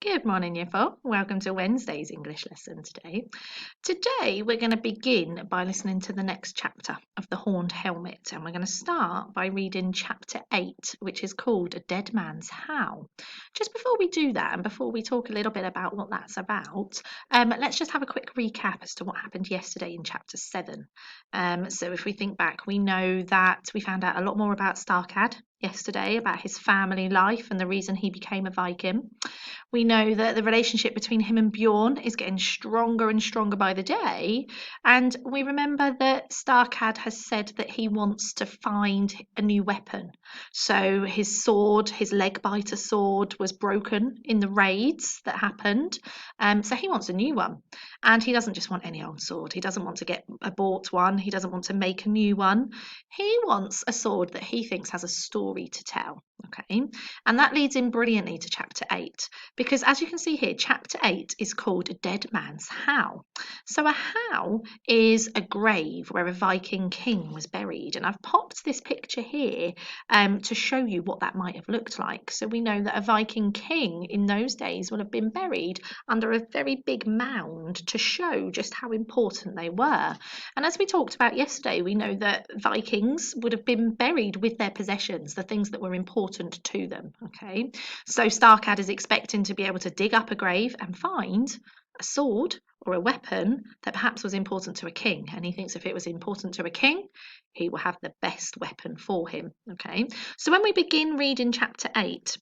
Good morning, Year 4. Welcome to Wednesday's English lesson today. Today, we're going to begin by listening to the next chapter of The Horned Helmet, and we're going to start by reading chapter 8, which is called A Dead Man's Howl. Just before we do that, and before we talk a little bit about what that's about, let's just have a quick recap as to what happened yesterday in chapter 7. So if we think back, we know that we found out a lot more about Starkad yesterday, about his family life and the reason he became a Viking. We know that the relationship between him and Bjorn is getting stronger and stronger by the day. And we remember that Starkad has said that he wants to find a new weapon. So his sword, his leg biter sword, was broken in the raids that happened. So he wants a new one. And he doesn't just want any old sword. He doesn't want to get a bought one. He doesn't want to make a new one. He wants a sword that he thinks has a story to tell. Okay, and that leads in brilliantly to chapter 8, because as you can see here, chapter 8 is called A Dead Man's Howl. So a howl is a grave where a Viking king was buried, and I've popped this picture here to show you what that might have looked like. So we know that a Viking king in those days would have been buried under a very big mound to show just how important they were. And as we talked about yesterday, we know that Vikings would have been buried with their possessions, the things that were important to them. Okay, so Starkad is expecting to be able to dig up a grave and find a sword or a weapon that perhaps was important to a king, and he thinks if it was important to a king, he will have the best weapon for him. Okay, so when we begin reading chapter 8,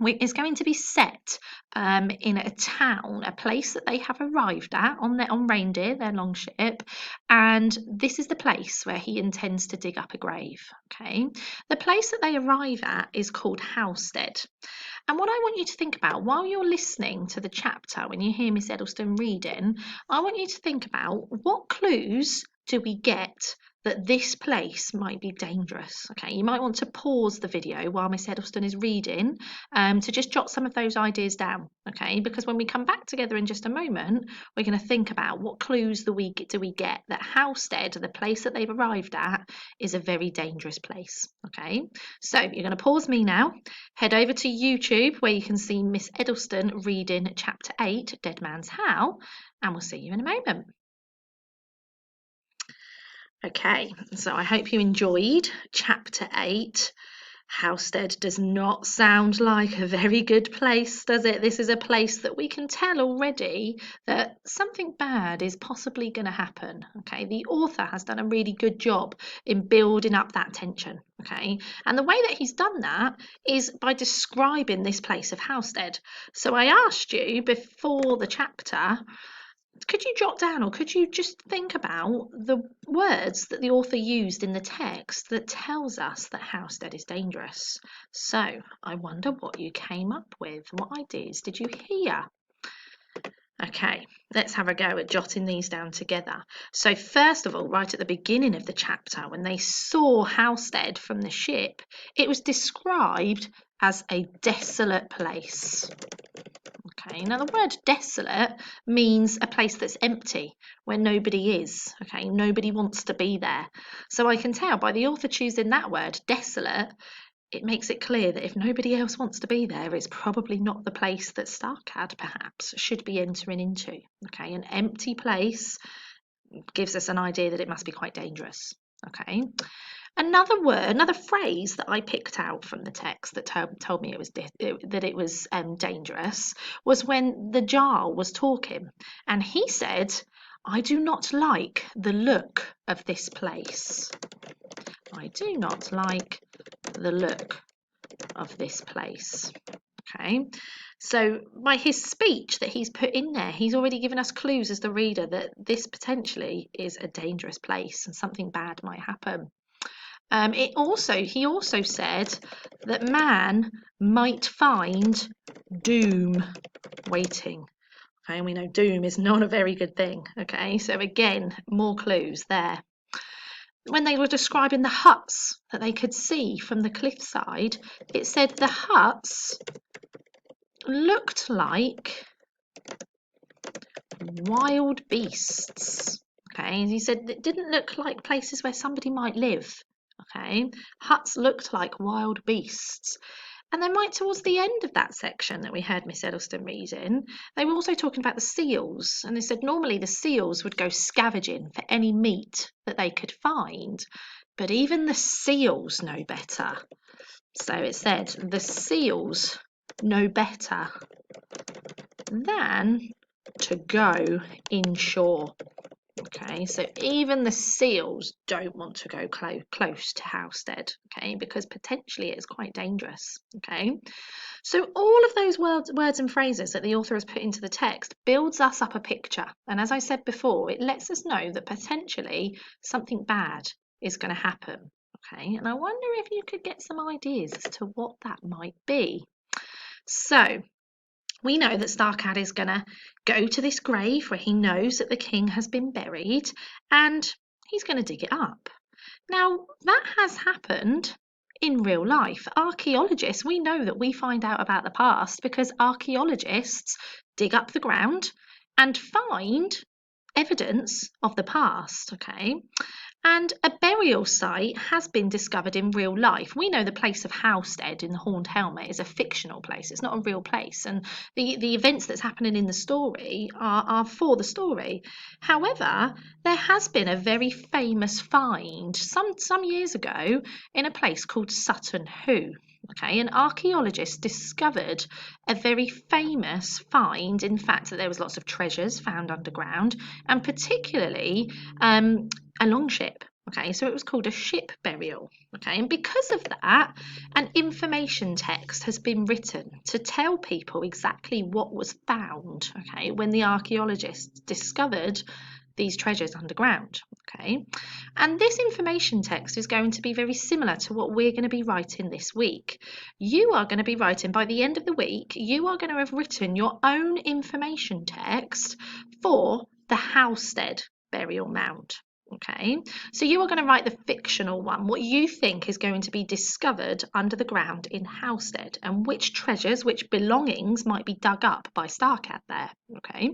it's going to be set in a town, a place that they have arrived at on Reindeer, their long ship, and this is the place where he intends to dig up a grave. Okay, the place that they arrive at is called Halstead. And what I want you to think about while you're listening to the chapter, when you hear Miss Eddleston reading, I want you to think about what clues do we get that this place might be dangerous. Okay, you might want to pause the video while Miss Eddleston is reading to just jot some of those ideas down. Okay, because when we come back together in just a moment, we're going to think about what clues do we get that Halstead, the place that they've arrived at, is a very dangerous place. Okay, so you're going to pause me now, head over to YouTube where you can see Miss Eddleston reading chapter 8, Dead Man's Howl, and we'll see you in a moment. Okay, so I hope you enjoyed chapter 8. Halstead does not sound like a very good place, does it? This is a place that we can tell already that something bad is possibly going to happen. Okay, the author has done a really good job in building up that tension. Okay, and the way that he's done that is by describing this place of Halstead. So I asked you before the chapter, could you jot down or could you just think about the words that the author used in the text that tells us that Halstead is dangerous? So I wonder what you came up with. What ideas did you hear? Okay, let's have a go at jotting these down together. So first of all, right at the beginning of the chapter, when they saw Halstead from the ship, it was described as a desolate place. Okay, now the word desolate means a place that's empty, where nobody is. Okay, nobody wants to be there. So I can tell by the author choosing that word, desolate, it makes it clear that if nobody else wants to be there, it's probably not the place that Starkad perhaps should be entering into. Okay, an empty place gives us an idea that it must be quite dangerous. Okay. Another word, another phrase that I picked out from the text that told me it was dangerous was when the Jarl was talking, and he said, "I do not like the look of this place. I do not like the look of this place." Okay, so by his speech that he's put in there, he's already given us clues as the reader that this potentially is a dangerous place and something bad might happen. He also said that man might find doom waiting. Okay, and we know doom is not a very good thing. Okay, so again, more clues there. When they were describing the huts that they could see from the cliffside, it said the huts looked like wild beasts. Okay, and he said it didn't look like places where somebody might live. Okay, huts looked like wild beasts. And then right towards the end of that section that we heard Miss Eddleston reading, they were also talking about the seals. And they said normally the seals would go scavenging for any meat that they could find. But even the seals know better. So it said the seals know better than to go inshore. Okay, so even the seals don't want to go close to Howstead, okay, because potentially it's quite dangerous, okay. So all of those words and phrases that the author has put into the text builds us up a picture. And as I said before, it lets us know that potentially something bad is going to happen, okay. And I wonder if you could get some ideas as to what that might be. So we know that Starcad is going to go to this grave where he knows that the king has been buried and he's going to dig it up. Now, that has happened in real life. Archaeologists, we know that we find out about the past because archaeologists dig up the ground and find evidence of the past, okay? And a burial site has been discovered in real life. We know the place of Howstead in the Horned Helmet is a fictional place. It's not a real place. And the events that's happening in the story are for the story. However, there has been a very famous find some years ago in a place called Sutton Hoo. Okay, and archaeologists discovered a very famous find. In fact, that there was lots of treasures found underground, and particularly a longship. Okay, so it was called a ship burial. Okay, and because of that, an information text has been written to tell people exactly what was found. Okay, when the archaeologists discovered these treasures underground. Okay, and this information text is going to be very similar to what we're going to be writing this week. You are going to be writing, by the end of the week, you are going to have written your own information text for the Howstead burial mound. Okay, so you are going to write the fictional one, what you think is going to be discovered under the ground in Howstead, and which treasures, which belongings might be dug up by Starcad there. Okay,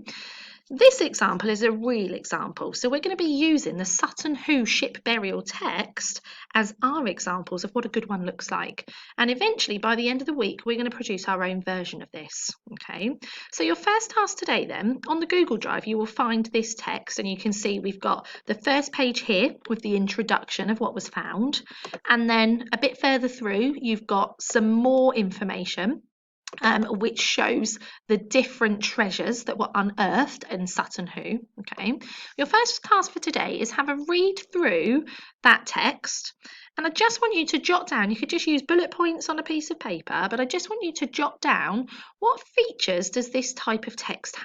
this example is a real example, so we're going to be using the Sutton Hoo ship burial text as our examples of what a good one looks like. And eventually, by the end of the week, we're going to produce our own version of this. Okay, so your first task today then, on the Google Drive, you will find this text, and you can see we've got the first page here with the introduction of what was found, and then a bit further through, you've got some more information which shows the different treasures that were unearthed in Sutton Hoo. Okay, your first task for today is have a read through that text, and I just want you to jot down, you could just use bullet points on a piece of paper, but I just want you to jot down what features does this type of text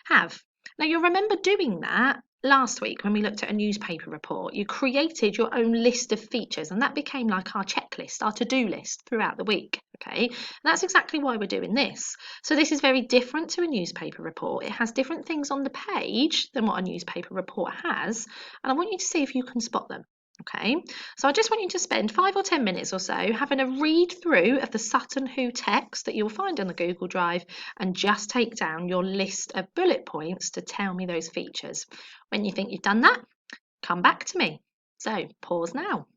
have. Now you'll remember doing that last week when we looked at a newspaper report. You created your own list of features, and that became like our checklist, our to-do list throughout the week. Okay, and that's exactly why we're doing this. So this is very different to a newspaper report. It has different things on the page than what a newspaper report has, and I want you to see if you can spot them. Okay, so I just want you to spend 5 or 10 minutes or so having a read through of the Sutton Hoo text that you'll find on the Google Drive, and just take down your list of bullet points to tell me those features. When you think you've done that, come back to me. So pause now.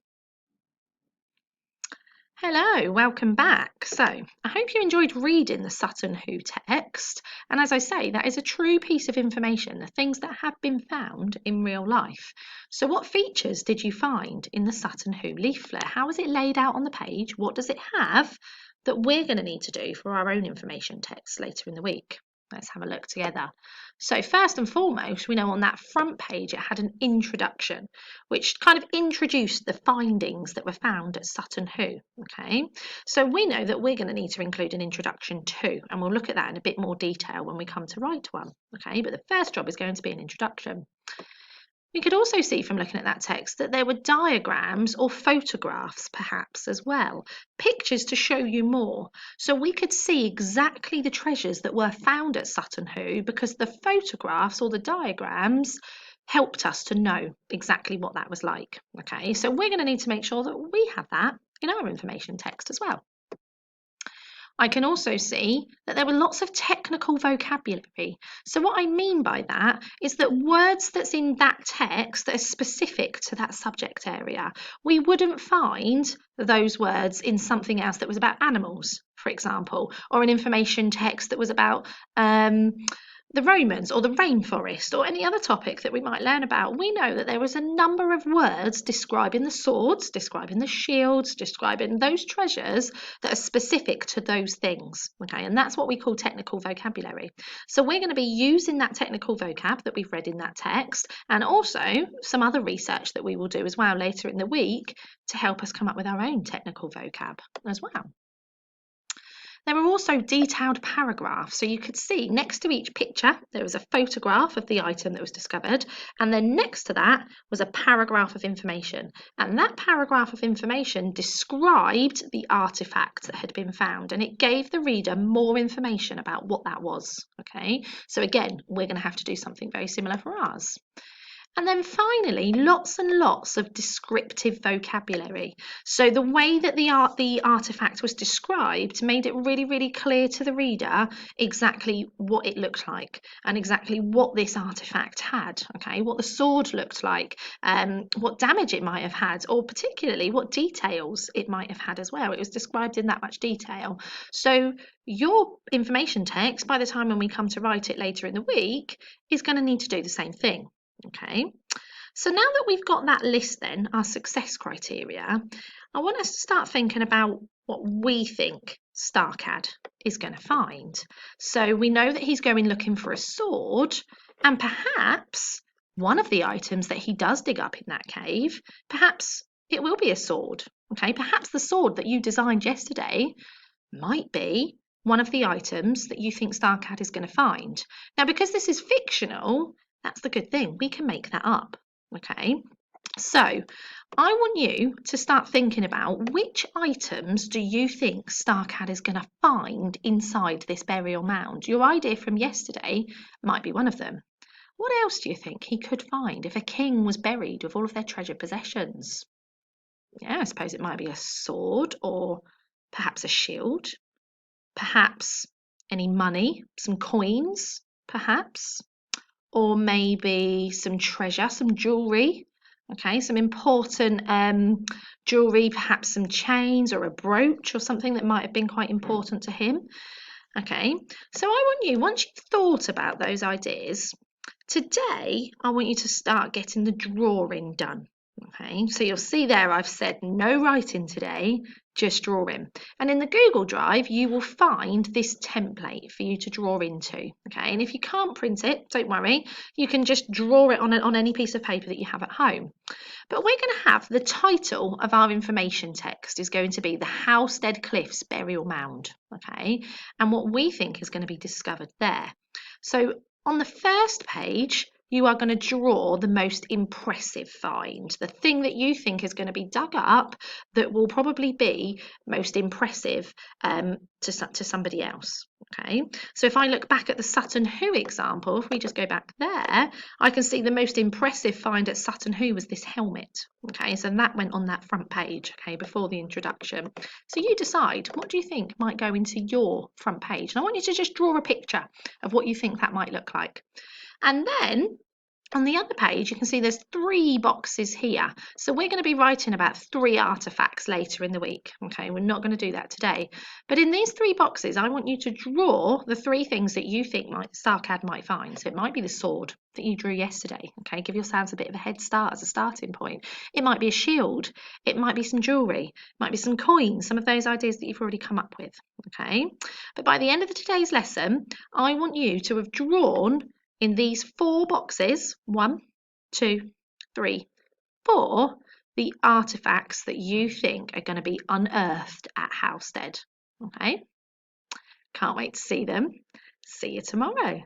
Hello, welcome back. So I hope you enjoyed reading the Sutton Hoo text. And as I say, that is a true piece of information, the things that have been found in real life. So what features did you find in the Sutton Hoo leaflet? How is it laid out on the page? What does it have that we're going to need to do for our own information text later in the week? Let's have a look together. So first and foremost, we know on that front page it had an introduction, which kind of introduced the findings that were found at Sutton Hoo. Okay, so we know that we're going to need to include an introduction too, and we'll look at that in a bit more detail when we come to write one. Okay, but the first job is going to be an introduction. We could also see from looking at that text that there were diagrams or photographs perhaps as well, pictures to show you more. So we could see exactly the treasures that were found at Sutton Hoo because the photographs or the diagrams helped us to know exactly what that was like. Okay, so we're going to need to make sure that we have that in our information text as well. I can also see that there were lots of technical vocabulary. So what I mean by that is that words that's in that text that are specific to that subject area, we wouldn't find those words in something else that was about animals, for example, or an information text that was about the Romans or the rainforest or any other topic that we might learn about. We know that there was a number of words describing the swords, describing the shields, describing those treasures that are specific to those things. Okay, and that's what we call technical vocabulary. So we're going to be using that technical vocab that we've read in that text, and also some other research that we will do as well later in the week to help us come up with our own technical vocab as well. There are also detailed paragraphs, so you could see next to each picture there was a photograph of the item that was discovered, and then next to that was a paragraph of information, and that paragraph of information described the artifact that had been found, and it gave the reader more information about what that was. Okay, so again, we're going to have to do something very similar for ours. And then finally, lots and lots of descriptive vocabulary. So the way that the artifact was described made it really, really clear to the reader exactly what it looked like and exactly what this artifact had, okay, what the sword looked like, what damage it might have had, or particularly what details it might have had as well. It was described in that much detail. So your information text, by the time when we come to write it later in the week, is going to need to do the same thing. Okay, so now that we've got that list then, our success criteria, I want us to start thinking about what we think Starcad is going to find. So we know that he's going looking for a sword, and perhaps one of the items that he does dig up in that cave, perhaps it will be a sword. Okay, perhaps the sword that you designed yesterday might be one of the items that you think Starcad is going to find. Now, because this is fictional, that's the good thing. We can make that up. Okay, so I want you to start thinking about which items do you think Starcad is going to find inside this burial mound. Your idea from yesterday might be one of them. What else do you think he could find if a king was buried with all of their treasured possessions? Yeah, I suppose it might be a sword, or perhaps a shield, perhaps any money, some coins, perhaps, or maybe some treasure, some jewelry. Okay, some important jewelry, perhaps some chains or a brooch or something that might have been quite important to him. Okay, so I want you, once you've thought about those ideas, today I want you to start getting the drawing done. Okay, so you'll see there I've said no writing today, just drawing. And in the Google Drive, you will find this template for you to draw into. Okay, and if you can't print it, don't worry, you can just draw it on any piece of paper that you have at home. But we're going to have the title of our information text is going to be the Howstead Cliffs Burial Mound. Okay, and what we think is going to be discovered there. So on the first page, you are going to draw the most impressive find, the thing that you think is going to be dug up that will probably be most impressive to somebody else. Okay, so if I look back at the Sutton Hoo example, if we just go back there, I can see the most impressive find at Sutton Hoo was this helmet. Okay, so that went on that front page, okay, before the introduction. So you decide, what do you think might go into your front page? And I want you to just draw a picture of what you think that might look like. And then on the other page, you can see there's 3 boxes here. So we're going to be writing about 3 artifacts later in the week. Okay, we're not going to do that today. But in these 3 boxes, I want you to draw the 3 things that you think Starcad might find. So it might be the sword that you drew yesterday. Okay, give yourselves a bit of a head start as a starting point. It might be a shield. It might be some jewellery. It might be some coins, some of those ideas that you've already come up with. Okay, but by the end of today's lesson, I want you to have drawn in these 4 boxes, 1, 2, 3, 4, the artifacts that you think are going to be unearthed at Howstead. Okay, can't wait to see them. See you tomorrow.